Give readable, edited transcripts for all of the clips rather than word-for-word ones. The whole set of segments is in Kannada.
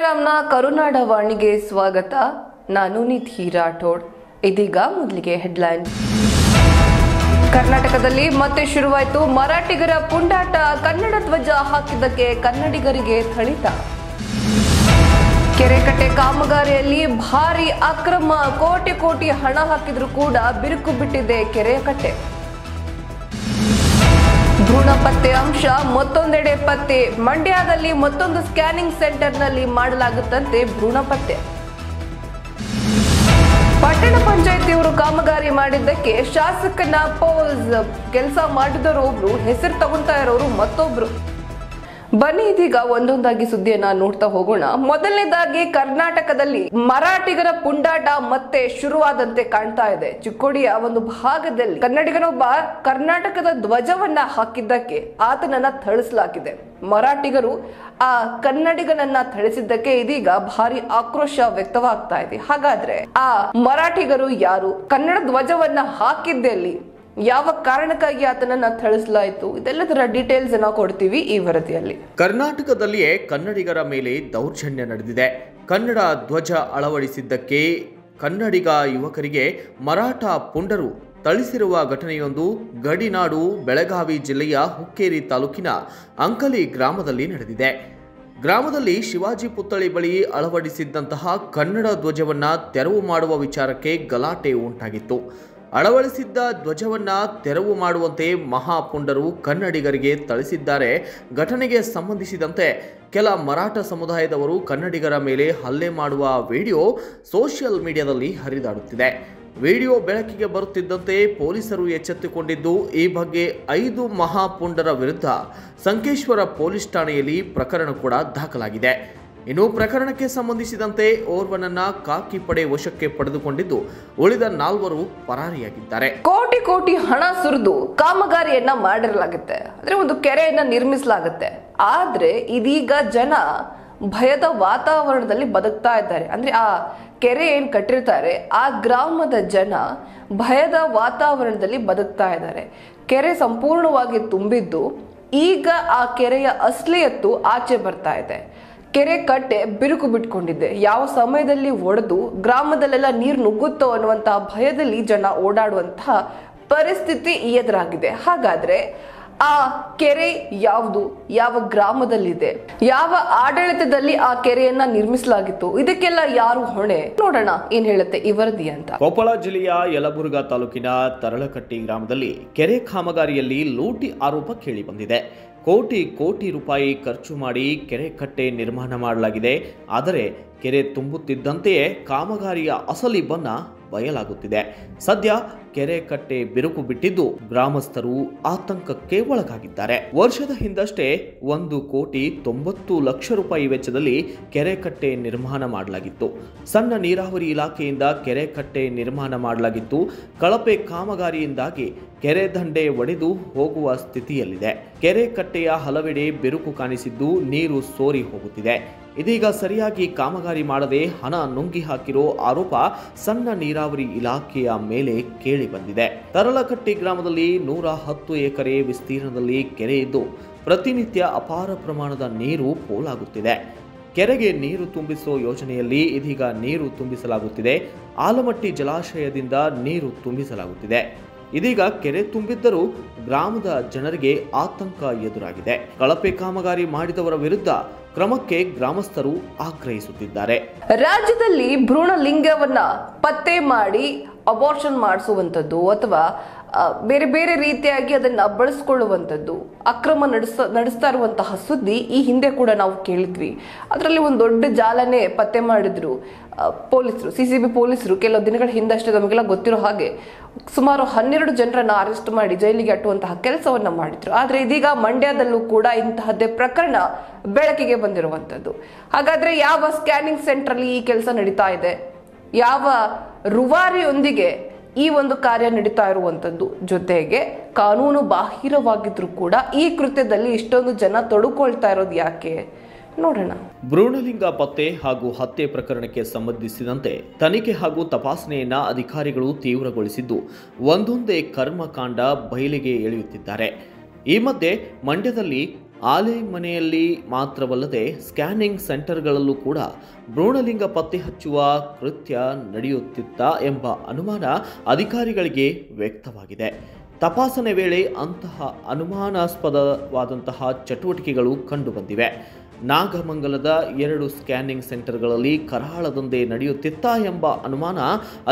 ಟೆಲಿಗ್ರಾಮ್ನ ಕರುನಾಡ ವಾಣಿಗೆ ಸ್ವಾಗತ. ನಾನು ನಿಧಿ ರಾಠೋಡ್. ಇದೀಗ ಮೊದಲಿಗೆ ಹೆಡ್ಲೈನ್ಸ್. ಕರ್ನಾಟಕದಲ್ಲಿ ಮತ್ತೆ ಶುರುವಾಯಿತು ಮರಾಠಿಗರ ಪುಂಡಾಟ. ಕನ್ನಡ ಧ್ವಜ ಹಾಕಿದ್ದಕ್ಕೆ ಕನ್ನಡಿಗರಿಗೆ ಥಳಿತ. ಕೆರೆಕಟ್ಟೆ ಕಾಮಗಾರಿಯಲ್ಲಿ ಭಾರಿ ಅಕ್ರಮ. ಕೋಟಿ ಹಣ ಹಾಕಿದ್ರೂ ಕೂಡ ಬಿರುಕು ಬಿಟ್ಟಿದೆ ಕೆರೆಕಟ್ಟೆ. ಭ್ರೂಣ ಪತ್ತೆ ಅಂಶ ಮತ್ತೊಂದೆಡೆ ಪತ್ತೆ. ಮಂಡ್ಯದಲ್ಲಿ ಮತ್ತೊಂದು ಸ್ಕ್ಯಾನಿಂಗ್ ಸೆಂಟರ್ನಲ್ಲಿ ಮಾಡಲಾಗುತ್ತಂತೆ ಭ್ರೂಣ ಪತ್ತೆ. ಪಟ್ಟಣ ಪಂಚಾಯತಿಯವರು ಕಾಮಗಾರಿ ಮಾಡಿದ್ದಕ್ಕೆ ಶಾಸಕನ ಪೋಸ್. ಕೆಲಸ ಮಾಡಿದವರು ಒಬ್ರು, ಹೆಸರು ತಗೊಂತಾ ಇರೋರು ಮತ್ತೊಬ್ರು. ಬನ್ನಿ ಇದೀಗ ಒಂದೊಂದಾಗಿ ಸುದ್ದಿಯನ್ನ ನೋಡ್ತಾ ಹೋಗೋಣ. ಮೊದಲನೇದಾಗಿ ಕರ್ನಾಟಕದಲ್ಲಿ ಮರಾಠಿಗರ ಪುಂಡಾಟ ಮತ್ತೆ ಶುರುವಾದಂತೆ ಕಾಣ್ತಾ ಇದೆ. ಚಿಕ್ಕೋಡಿಯ ಒಂದು ಭಾಗದಲ್ಲಿ ಕನ್ನಡಿಗನೊಬ್ಬ ಕರ್ನಾಟಕದ ಧ್ವಜವನ್ನ ಹಾಕಿದ್ದಕ್ಕೆ ಆತನನ್ನ ಥಳಿಸಲಾಗಿದೆ. ಮರಾಠಿಗರು ಆ ಕನ್ನಡಿಗನನ್ನ ಥಳಿಸಿದ್ದಕ್ಕೆ ಇದೀಗ ಭಾರಿ ಆಕ್ರೋಶ ವ್ಯಕ್ತವಾಗ್ತಾ ಇದೆ. ಹಾಗಾದ್ರೆ ಆ ಮರಾಠಿಗರು ಯಾರು? ಕನ್ನಡ ಧ್ವಜವನ್ನ ಹಾಕಿದ್ದಲ್ಲಿ ಯಾವ ಕಾರಣಕ್ಕಾಗಿ ಆತನನ್ನ ಥಳಿಸಲಾಯಿತು? ಇದೆಲ್ಲದರ ಡೀಟೇಲ್ಸ್ ಅನ್ನ ಕೊಡ್ತೀವಿ ಈ ವರದಿಯಲ್ಲಿ. ಕರ್ನಾಟಕದಲ್ಲಿಯೇ ಕನ್ನಡಿಗರ ಮೇಲೆ ದೌರ್ಜನ್ಯ ನಡೆದಿದೆ. ಕನ್ನಡ ಧ್ವಜ ಅಳವಡಿಸಿದ್ದಕ್ಕೆ ಕನ್ನಡಿಗ ಯುವಕರಿಗೆ ಮರಾಠ ಪುಂಡರು ಥಳಿಸಿರುವ ಘಟನೆಯೊಂದು ಗಡಿನಾಡು ಬೆಳಗಾವಿ ಜಿಲ್ಲೆಯ ಹುಕ್ಕೇರಿ ತಾಲೂಕಿನ ಅಂಕಲಿ ಗ್ರಾಮದಲ್ಲಿ ನಡೆದಿದೆ. ಗ್ರಾಮದಲ್ಲಿ ಶಿವಾಜಿ ಪುತ್ಥಳಿ ಬಳಿ ಅಳವಡಿಸಿದ್ದಂತಹ ಕನ್ನಡ ಧ್ವಜವನ್ನ ತೆರವು ಮಾಡುವ ವಿಚಾರಕ್ಕೆ ಗಲಾಟೆ ಉಂಟಾಗಿತ್ತು. ಅಳವಡಿಸಿದ್ದ ಧ್ವಜವನ್ನ ತೆರವು ಮಾಡುವಂತೆ ಮಹಾಪುಂಡರು ಕನ್ನಡಿಗರಿಗೆ ಥಳಿಸಿದ್ದಾರೆ. ಘಟನೆಗೆ ಸಂಬಂಧಿಸಿದಂತೆ ಕೆಲ ಮರಾಠ ಸಮುದಾಯದವರು ಕನ್ನಡಿಗರ ಮೇಲೆ ಹಲ್ಲೆ ಮಾಡುವ ವಿಡಿಯೋ ಸೋಷಿಯಲ್ ಮೀಡಿಯಾದಲ್ಲಿ ಹರಿದಾಡುತ್ತಿದೆ. ವಿಡಿಯೋ ಬೆಳಕಿಗೆ ಬರುತ್ತಿದ್ದಂತೆ ಪೊಲೀಸರು ಎಚ್ಚೆತ್ತುಕೊಂಡಿದ್ದು ಈ ಬಗ್ಗೆ 5 ಮಹಾಪುಂಡರ ವಿರುದ್ಧ ಸಂಕೇಶ್ವರ ಪೊಲೀಸ್ ಠಾಣೆಯಲ್ಲಿ ಪ್ರಕರಣ ಕೂಡ ದಾಖಲಾಗಿದೆ. ಇನ್ನು ಪ್ರಕರಣಕ್ಕೆ ಸಂಬಂಧಿಸಿದಂತೆ ಓರ್ವನನ್ನ ಖಾಕಿ ಪಡೆ ವಶಕ್ಕೆ ಪಡೆದುಕೊಂಡಿದ್ದು ಉಳಿದ 4 ಪರಾರಿಯಾಗಿದ್ದಾರೆ. ಕೋಟಿ ಹಣ ಸುರಿದು ಕಾಮಗಾರಿಯನ್ನ ಮಾಡಿರಲಾಗುತ್ತೆ, ಅಂದ್ರೆ ಒಂದು ಕೆರೆಯನ್ನ ನಿರ್ಮಿಸಲಾಗುತ್ತೆ. ಆದ್ರೆ ಇದೀಗ ಜನ ಭಯದ ವಾತಾವರಣದಲ್ಲಿ ಬದುಕ್ತಾ ಇದ್ದಾರೆ. ಅಂದ್ರೆ ಆ ಕೆರೆ ಏನ್ ಕಟ್ಟಿರ್ತಾರೆ ಆ ಗ್ರಾಮದ ಜನ ಭಯದ ವಾತಾವರಣದಲ್ಲಿ ಬದುಕ್ತಾ ಇದ್ದಾರೆ. ಕೆರೆ ಸಂಪೂರ್ಣವಾಗಿ ತುಂಬಿದ್ದು ಈಗ ಆ ಕೆರೆಯ ಅಸಲಿಯತ್ತು ಆಚೆ ಬರ್ತಾ ಇದೆ. ಕೆರೆ ಕಟ್ಟೆ ಬಿರುಕು ಬಿಟ್ಕೊಂಡಿದೆ. ಯಾವ ಸಮಯದಲ್ಲಿ ಒಡೆದು ಗ್ರಾಮದಲ್ಲೆಲ್ಲ ನೀರು ನುಗ್ಗುತ್ತೋ ಅನ್ನುವಂತಹ ಭಯದಲ್ಲಿ ಜನ ಓಡಾಡುವಂತಹ ಪರಿಸ್ಥಿತಿ ಎದುರಾಗಿದೆ. ಹಾಗಾದ್ರೆ ಆ ಕೆರೆ ಯಾವುದು, ಯಾವ ಗ್ರಾಮದಲ್ಲಿದೆ, ಯಾವ ಆಡಳಿತದಲ್ಲಿ ಆ ಕೆರೆಯನ್ನ ನಿರ್ಮಿಸಲಾಗಿತ್ತು, ಇದಕ್ಕೆಲ್ಲ ಯಾರು ಹೊಣೆ? ನೋಡೋಣ ಏನ್ ಹೇಳುತ್ತೆ ಈ ವರದಿ ಅಂತ. ಕೊಪ್ಪಳ ಜಿಲ್ಲೆಯ ಯಲಬುರ್ಗಾ ತಾಲೂಕಿನ ತರಳಕಟ್ಟಿ ಗ್ರಾಮದಲ್ಲಿ ಕೆರೆ ಕಾಮಗಾರಿಯಲ್ಲಿ ಲೂಟಿ ಆರೋಪ ಕೇಳಿ ಬಂದಿದೆ. ಕೋಟಿ ರೂಪಾಯಿ ಖರ್ಚು ಮಾಡಿ ಕೆರೆ ಕಟ್ಟೆ ನಿರ್ಮಾಣ ಮಾಡಲಾಗಿದೆ. ಆದರೆ ಕೆರೆ ತುಂಬುತ್ತಿದ್ದಂತೆಯೇ ಕಾಮಗಾರಿಯ ಅಸಲಿ ಬಣ್ಣ ಬಯಲಾಗುತ್ತಿದೆ. ಸದ್ಯ ಕೆರೆ ಕಟ್ಟೆ ಬಿರುಕು ಬಿಟ್ಟಿದ್ದು ಗ್ರಾಮಸ್ಥರು ಆತಂಕಕ್ಕೆ ಒಳಗಾಗಿದ್ದಾರೆ. ವರ್ಷದ ಹಿಂದಷ್ಟೇ 1,90,00,000 ರೂಪಾಯಿ ವೆಚ್ಚದಲ್ಲಿ ಕೆರೆ ಕಟ್ಟೆ ನಿರ್ಮಾಣ ಮಾಡಲಾಗಿತ್ತು. ಸಣ್ಣ ನೀರಾವರಿ ಇಲಾಖೆಯಿಂದ ಕೆರೆ ಕಟ್ಟೆ ನಿರ್ಮಾಣ ಮಾಡಲಾಗಿತ್ತು. ಕಳಪೆ ಕಾಮಗಾರಿಯಿಂದಾಗಿ ಕೆರೆ ದಂಡೆ ಒಡೆದು ಹೋಗುವ ಸ್ಥಿತಿಯಲ್ಲಿದೆ. ಕೆರೆ ಕಟ್ಟೆಯ ಹಲವೆಡೆ ಬಿರುಕು ಕಾಣಿಸಿದ್ದು ನೀರು ಸೋರಿ ಹೋಗುತ್ತಿದೆ. ಇದೀಗ ಸರಿಯಾಗಿ ಕಾಮಗಾರಿ ಮಾಡದೆ ಹಣ ನುಂಗಿ ಹಾಕಿರೋ ಆರೋಪ ಸಣ್ಣ ನೀರಾವರಿ ಇಲಾಖೆಯ ಮೇಲೆ ಕೇಳಿ ಬಂದಿದೆ. ತರಳಕಟ್ಟಿ ಗ್ರಾಮದಲ್ಲಿ 110 ಎಕರೆ ವಿಸ್ತೀರ್ಣದಲ್ಲಿ ಕೆರೆ ಇದ್ದು ಪ್ರತಿನಿತ್ಯ ಅಪಾರ ಪ್ರಮಾಣದ ನೀರು ಪೋಲಾಗುತ್ತಿದೆ. ಕೆರೆಗೆ ನೀರು ತುಂಬಿಸುವ ಯೋಜನೆಯಲ್ಲಿ ಇದೀಗ ನೀರು ತುಂಬಿಸಲಾಗುತ್ತಿದೆ. ಆಲಮಟ್ಟಿ ಜಲಾಶಯದಿಂದ ನೀರು ತುಂಬಿಸಲಾಗುತ್ತಿದೆ. ಇದೀಗ ಕೆರೆ ತುಂಬಿದ್ದರೂ ಗ್ರಾಮದ ಜನರಿಗೆ ಆತಂಕ ಎದುರಾಗಿದೆ. ಕಳಪೆ ಕಾಮಗಾರಿ ಮಾಡಿದವರ ವಿರುದ್ಧ ಕ್ರಮಕ್ಕೆ ಗ್ರಾಮಸ್ಥರು ಆಗ್ರಹಿಸುತ್ತಿದ್ದಾರೆ. ರಾಜ್ಯದಲ್ಲಿ ಭ್ರೂಣ ಲಿಂಗವನ್ನ ಪತ್ತೆ ಮಾಡಿ ಅಬಾರ್ಷನ್ ಮಾಡಿಸುವಂಥದ್ದು ಅಥವಾ ಬೇರೆ ರೀತಿಯಾಗಿ ಅದನ್ನ ಬಳಸ್ಕೊಳ್ಳುವಂಥದ್ದು ಅಕ್ರಮ ನಡೆಸ್ತಾ ಇರುವಂತಹ ಸುದ್ದಿ ಈ ಹಿಂದೆ ಕೂಡ ನಾವು ಕೇಳಿದ್ವಿ. ಅದರಲ್ಲಿ ಒಂದು ದೊಡ್ಡ ಜಾಲನೆ ಪತ್ತೆ ಮಾಡಿದ್ರು ಪೊಲೀಸರು, ಸಿಸಿಬಿ ಪೊಲೀಸರು. ಕೆಲವು ದಿನಗಳ ಹಿಂದಷ್ಟೇ ನಮಗೆಲ್ಲ ಗೊತ್ತಿರೋ ಹಾಗೆ ಸುಮಾರು 12 ಜನರನ್ನ ಅರೆಸ್ಟ್ ಮಾಡಿ ಜೈಲಿಗೆ ಅಟ್ಟುವಂತಹ ಕೆಲಸವನ್ನ ಮಾಡಿದ್ರು. ಆದ್ರೆ ಇದೀಗ ಮಂಡ್ಯದಲ್ಲೂ ಕೂಡ ಇಂತಹದ್ದೇ ಪ್ರಕರಣ ಬೆಳಕಿಗೆ ಬಂದಿರುವಂತದ್ದು. ಹಾಗಾದ್ರೆ ಯಾವ ಸ್ಕ್ಯಾನಿಂಗ್ ಸೆಂಟರ್ ಅಲ್ಲಿ ಈ ಕೆಲಸ ನಡೀತಾ ಇದೆ, ಯಾವ ರೂವಾರಿಯೊಂದಿಗೆ ಈ ಒಂದು ಕಾರ್ಯ ನಡೀತಾ ಇರುವಂತದ್ದು, ಜೊತೆಗೆ ಕಾನೂನು ಬಾಹಿರವಾಗಿದ್ರು ಕೂಡ ಈ ಕೃತ್ಯದಲ್ಲಿ ಇಷ್ಟೊಂದು ಜನ ತೊಡಕೊಳ್ತಾ ಇರೋದು ಯಾಕೆ? ನೋಡೋಣ. ಭ್ರೂಣಲಿಂಗ ಪತ್ತೆ ಹಾಗೂ ಹತ್ಯೆ ಪ್ರಕರಣಕ್ಕೆ ಸಂಬಂಧಿಸಿದಂತೆ ತನಿಖೆ ಹಾಗೂ ತಪಾಸಣೆಯನ್ನ ಅಧಿಕಾರಿಗಳು ತೀವ್ರಗೊಳಿಸಿದ್ದು ಒಂದೊಂದೇ ಕರ್ಮಕಾಂಡ ಬಯಲಿಗೆ ಎಳೆಯುತ್ತಿದ್ದಾರೆ. ಈ ಮಧ್ಯೆ ಮಂಡ್ಯದಲ್ಲಿ ಆಲೆ ಮನೆಯಲ್ಲಿ ಮಾತ್ರವಲ್ಲದೆ ಸ್ಕ್ಯಾನಿಂಗ್ ಸೆಂಟರ್ಗಳಲ್ಲೂ ಕೂಡ ಭ್ರೂಣಲಿಂಗ ಪತ್ತೆ ಹಚ್ಚುವ ಕೃತ್ಯ ನಡೆಯುತ್ತಿತ್ತ ಎಂಬ ಅನುಮಾನ ಅಧಿಕಾರಿಗಳಿಗೆ ವ್ಯಕ್ತವಾಗಿದೆ. ತಪಾಸಣೆ ವೇಳೆ ಅಂತಹ ಅನುಮಾನಾಸ್ಪದವಾದಂತಹ ಚಟುವಟಿಕೆಗಳು ಕಂಡುಬಂದಿವೆ. ನಾಗಮಂಗಲದ 2 ಸ್ಕ್ಯಾನಿಂಗ್ ಸೆಂಟರ್ಗಳಲ್ಲಿ ಕರಾಳ ದಂಧೆ ನಡೆಯುತ್ತಿತ್ತ ಎಂಬ ಅನುಮಾನ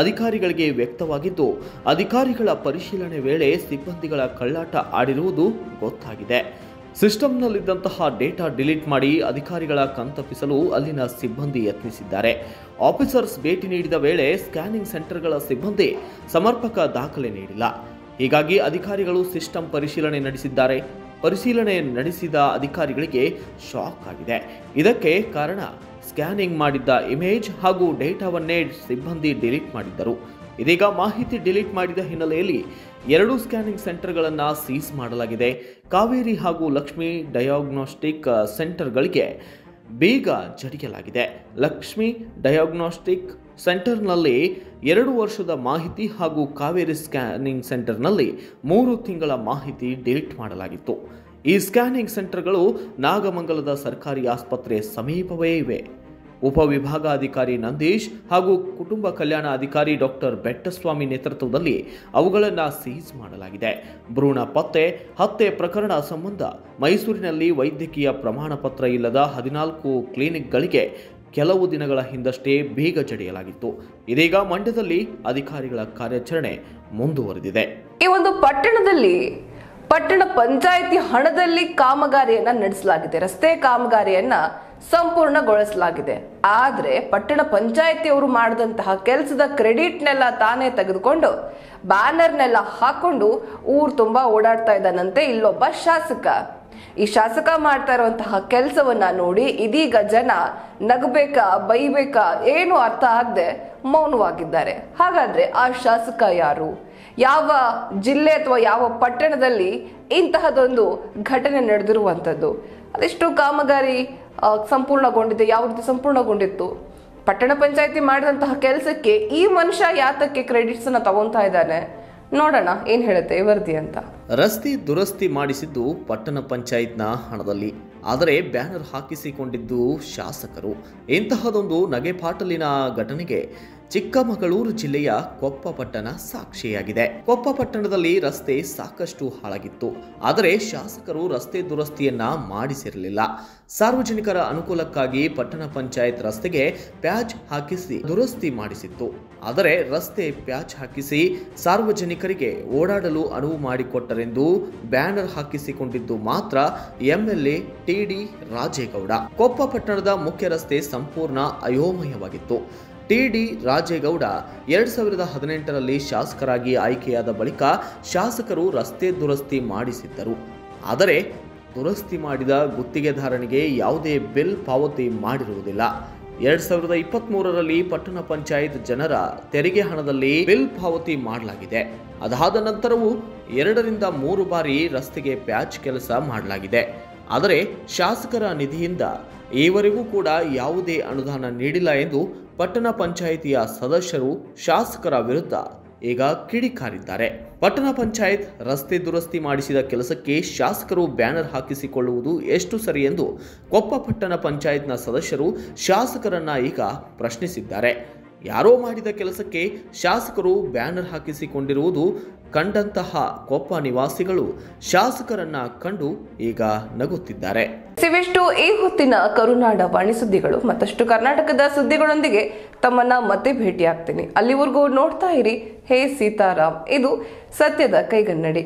ಅಧಿಕಾರಿಗಳಿಗೆ ವ್ಯಕ್ತವಾಗಿದ್ದು, ಅಧಿಕಾರಿಗಳ ಪರಿಶೀಲನೆ ವೇಳೆ ಸಿಬ್ಬಂದಿಗಳ ಕಳ್ಳಾಟ ಆಡಿರುವುದು ಗೊತ್ತಾಗಿದೆ. ಸಿಸ್ಟಂನಲ್ಲಿದ್ದಂತಹ ಡೇಟಾ ಡಿಲೀಟ್ ಮಾಡಿ ಅಧಿಕಾರಿಗಳ ಕಣ್ತಪ್ಪಿಸಲು ಅಲ್ಲಿನ ಸಿಬ್ಬಂದಿ ಯತ್ನಿಸಿದ್ದಾರೆ. ಆಫೀಸರ್ಸ್ ಭೇಟಿ ನೀಡಿದ ವೇಳೆ ಸ್ಕ್ಯಾನಿಂಗ್ ಸೆಂಟರ್ಗಳ ಸಿಬ್ಬಂದಿ ಸಮರ್ಪಕ ದಾಖಲೆ ನೀಡಿಲ್ಲ. ಹೀಗಾಗಿ ಅಧಿಕಾರಿಗಳು ಸಿಸ್ಟಮ್ ಪರಿಶೀಲನೆ ನಡೆಸಿದ್ದಾರೆ. ಪರಿಶೀಲನೆ ನಡೆಸಿದ ಅಧಿಕಾರಿಗಳಿಗೆ ಶಾಕ್ ಆಗಿದೆ. ಇದಕ್ಕೆ ಕಾರಣ ಸ್ಕ್ಯಾನಿಂಗ್ ಮಾಡಿದ್ದ ಇಮೇಜ್ ಹಾಗೂ ಡೇಟಾವನ್ನೇ ಸಿಬ್ಬಂದಿ ಡಿಲೀಟ್ ಮಾಡಿದ್ದರು. ಇದೀಗ ಮಾಹಿತಿ ಡಿಲೀಟ್ ಮಾಡಿದ ಹಿನ್ನೆಲೆಯಲ್ಲಿ 2 ಸ್ಕ್ಯಾನಿಂಗ್ ಸೆಂಟರ್ಗಳನ್ನು ಸೀಸ್ ಮಾಡಲಾಗಿದೆ. ಕಾವೇರಿ ಹಾಗೂ ಲಕ್ಷ್ಮಿ ಡಯಾಗ್ನೋಸ್ಟಿಕ್ ಸೆಂಟರ್ಗಳಿಗೆ ಬೀಗ ಜಡಿಯಲಾಗಿದೆ. ಲಕ್ಷ್ಮಿ ಡಯಾಗ್ನೋಸ್ಟಿಕ್ ಸೆಂಟರ್ನಲ್ಲಿ 2 ವರ್ಷದ ಮಾಹಿತಿ ಹಾಗೂ ಕಾವೇರಿ ಸ್ಕ್ಯಾನಿಂಗ್ ಸೆಂಟರ್ನಲ್ಲಿ 3 ತಿಂಗಳ ಮಾಹಿತಿ ಡಿಲೀಟ್ ಮಾಡಲಾಗಿತ್ತು. ಈ ಸ್ಕ್ಯಾನಿಂಗ್ ಸೆಂಟರ್ಗಳು ನಾಗಮಂಗಲದ ಸರ್ಕಾರಿ ಆಸ್ಪತ್ರೆ ಸಮೀಪವೇ ಇವೆ. ಉಪವಿಭಾಗಾಧಿಕಾರಿ ನಂದೀಶ್ ಹಾಗೂ ಕುಟುಂಬ ಕಲ್ಯಾಣ ಅಧಿಕಾರಿ ಡಾಕ್ಟರ್ ಬೆಟ್ಟಸ್ವಾಮಿ ನೇತೃತ್ವದಲ್ಲಿ ಅವುಗಳನ್ನು ಸೀಸ್ ಮಾಡಲಾಗಿದೆ. ಭ್ರೂಣ ಹತ್ಯೆ ಪ್ರಕರಣ ಸಂಬಂಧ ಮೈಸೂರಿನಲ್ಲಿ ವೈದ್ಯಕೀಯ ಪ್ರಮಾಣ ಪತ್ರ ಇಲ್ಲದ 14 ಕ್ಲಿನಿಕ್ಗಳಿಗೆ ಕೆಲವು ದಿನಗಳ ಹಿಂದಷ್ಟೇ ಬೀಗ ಜಡಿಯಲಾಗಿತ್ತು. ಇದೀಗ ಮಂಡ್ಯದಲ್ಲಿ ಅಧಿಕಾರಿಗಳ ಕಾರ್ಯಾಚರಣೆ ಮುಂದುವರೆದಿದೆ. ಈ ಒಂದು ಪಟ್ಟಣ ಪಂಚಾಯಿತಿ ಹಣದಲ್ಲಿ ಕಾಮಗಾರಿಯನ್ನ ನಡೆಸಲಾಗಿದೆ. ರಸ್ತೆ ಕಾಮಗಾರಿಯನ್ನ ಸಂಪೂರ್ಣಗೊಳಿಸಲಾಗಿದೆ. ಆದ್ರೆ ಪಟ್ಟಣ ಪಂಚಾಯಿತಿಯವರು ಮಾಡಿದಂತಹ ಕೆಲಸದ ಕ್ರೆಡಿಟ್ನೆಲ್ಲ ತಾನೇ ತೆಗೆದುಕೊಂಡು ಬ್ಯಾನರ್ನೆಲ್ಲ ಹಾಕೊಂಡು ಊರು ತುಂಬಾ ಓಡಾಡ್ತಾ ಇದ್ದಾನಂತೆ ಇಲ್ಲೊಬ್ಬ ಶಾಸಕ. ಈ ಶಾಸಕ ಮಾಡ್ತಾ ಇರುವಂತಹ ಕೆಲಸವನ್ನ ನೋಡಿ ಇದೀಗ ಜನ ನಗಬೇಕಾ ಬೈಬೇಕಾ ಏನು ಅರ್ಥ ಆಗದೆ ಮೌನವಾಗಿದ್ದಾರೆ. ಹಾಗಾದ್ರೆ ಆ ಶಾಸಕ ಯಾರು? ಯಾವ ಜಿಲ್ಲೆ ಅಥವಾ ಯಾವ ಪಟ್ಟಣದಲ್ಲಿ ಇಂತಹದೊಂದು ಘಟನೆ ನಡೆದಿರುವಂಥದ್ದು? ಅದೆಷ್ಟು ಕಾಮಗಾರಿ ಸಂಪೂರ್ಣಗೊಂಡಿದೆ? ಯಾವ ರೀತಿ ಸಂಪೂರ್ಣಗೊಂಡಿತ್ತು? ಪಟ್ಟಣ ಪಂಚಾಯಿತಿ ಮಾಡಿದಂತಹ ಕೆಲಸಕ್ಕೆ ಈ ಮನುಷ್ಯ ಯಾತಕ್ಕೆ ಕ್ರೆಡಿಟ್ಸ್ ಅನ್ನ ತಗೊಂತಾ ಇದ್ದಾನೆ? ನೋಡೋಣ ಏನ್ ಹೇಳುತ್ತೆ ವರದಿ ಅಂತ. ರಸ್ತೆ ದುರಸ್ತಿ ಮಾಡಿಸಿದ್ದು ಪಟ್ಟಣ ಪಂಚಾಯತ್ನ ಹಣದಲ್ಲಿ, ಆದರೆ ಬ್ಯಾನರ್ ಹಾಕಿಸಿಕೊಂಡಿದ್ದು ಶಾಸಕರು. ಇಂತಹದೊಂದು ನಗೆಪಾಟಲಿನ ಘಟನೆಗೆ ಚಿಕ್ಕಮಗಳೂರು ಜಿಲ್ಲೆಯ ಕೊಪ್ಪ ಪಟ್ಟಣ ಸಾಕ್ಷಿಯಾಗಿದೆ. ಕೊಪ್ಪ ಪಟ್ಟಣದಲ್ಲಿ ರಸ್ತೆ ಸಾಕಷ್ಟು ಹಾಳಾಗಿತ್ತು, ಆದರೆ ಶಾಸಕರು ರಸ್ತೆ ದುರಸ್ತಿಯನ್ನ ಮಾಡಿಸಿರಲಿಲ್ಲ. ಸಾರ್ವಜನಿಕರ ಅನುಕೂಲಕ್ಕಾಗಿ ಪಟ್ಟಣ ಪಂಚಾಯತ್ ರಸ್ತೆಗೆ ಪ್ಯಾಚ್ ಹಾಕಿಸಿ ದುರಸ್ತಿ ಮಾಡಿಸಿತ್ತು. ಆದರೆ ರಸ್ತೆ ಪ್ಯಾಚ್ ಹಾಕಿಸಿ ಸಾರ್ವಜನಿಕರಿಗೆ ಓಡಾಡಲು ಅನುವು ಮಾಡಿಕೊಟ್ಟರೆಂದು ಬ್ಯಾನರ್ ಹಾಕಿಸಿಕೊಂಡಿದ್ದು ಮಾತ್ರ ಎಂಎಲ್ಎ ಟಿ.ಡಿ. ರಾಜೇಗೌಡ. ಕೊಪ್ಪ ಪಟ್ಟಣದ ಮುಖ್ಯ ರಸ್ತೆ ಸಂಪೂರ್ಣ ಅಯೋಮಯವಾಗಿತ್ತು. ಟಿ.ಡಿ. ರಾಜೇಗೌಡ 2018ರಲ್ಲಿ ಶಾಸಕರಾಗಿ ಆಯ್ಕೆಯಾದ ಬಳಿಕ ಶಾಸಕರು ರಸ್ತೆ ದುರಸ್ತಿ ಮಾಡಿಸಿದ್ದರು. ಆದರೆ ದುರಸ್ತಿ ಮಾಡಿದ ಗುತ್ತಿಗೆದಾರನಿಗೆ ಯಾವುದೇ ಬಿಲ್ ಪಾವತಿ ಮಾಡಿರುವುದಿಲ್ಲ. 2023ರಲ್ಲಿ ಪಟ್ಟಣ ಪಂಚಾಯತ್ ಜನರ ತೆರಿಗೆ ಹಣದಲ್ಲಿ ಬಿಲ್ ಪಾವತಿ ಮಾಡಲಾಗಿದೆ. ಅದಾದ ನಂತರವೂ 2 ರಿಂದ 3 ಬಾರಿ ರಸ್ತೆಗೆ ಪ್ಯಾಚ್ ಕೆಲಸ ಮಾಡಲಾಗಿದೆ. ಆದರೆ ಶಾಸಕರ ನಿಧಿಯಿಂದ ಈವರೆಗೂ ಕೂಡ ಯಾವುದೇ ಅನುದಾನ ನೀಡಿಲ್ಲ ಎಂದು ಪಟ್ಟಣ ಪಂಚಾಯಿತಿಯ ಸದಸ್ಯರು ಶಾಸಕರ ವಿರುದ್ಧ ಈಗ ಕಿಡಿಕಾರಿದ್ದಾರೆ. ಪಟ್ಟಣ ಪಂಚಾಯತ್ ರಸ್ತೆ ದುರಸ್ತಿ ಮಾಡಿಸಿದ ಕೆಲಸಕ್ಕೆ ಶಾಸಕರು ಬ್ಯಾನರ್ ಹಾಕಿಸಿಕೊಳ್ಳುವುದು ಎಷ್ಟು ಸರಿ ಎಂದು ಕೊಪ್ಪ ಪಟ್ಟಣ ಪಂಚಾಯತ್ನ ಸದಸ್ಯರು ಶಾಸಕರನ್ನ ಈಗ ಪ್ರಶ್ನಿಸಿದ್ದಾರೆ. ಯಾರೋ ಮಾಡಿದ ಕೆಲಸಕ್ಕೆ ಶಾಸಕರು ಬ್ಯಾನರ್ ಹಾಕಿಸಿಕೊಂಡಿರುವುದು ಕಂಡಂತಹ ಕೊಪ್ಪ ನಿವಾಸಿಗಳು ಶಾಸಕರನ್ನ ಕಂಡು ಈಗ ನಗುತ್ತಿದ್ದಾರೆ. ಇವಿಷ್ಟು ಈ ಹೊತ್ತಿನ ಕರುನಾಡ ವಾಣಿ ಸುದ್ದಿಗಳು. ಮತ್ತಷ್ಟು ಕರ್ನಾಟಕದ ಸುದ್ದಿಗಳೊಂದಿಗೆ ತಮ್ಮನ್ನ ಮತ್ತೆ ಭೇಟಿ ಆಗ್ತೀನಿ. ಅಲ್ಲಿವರೆಗೂ ನೋಡ್ತಾ ಇರಿ ಹೇ ಸೀತಾರಾಮ್. ಇದು ಸತ್ಯದ ಕೈಗನ್ನಡಿ.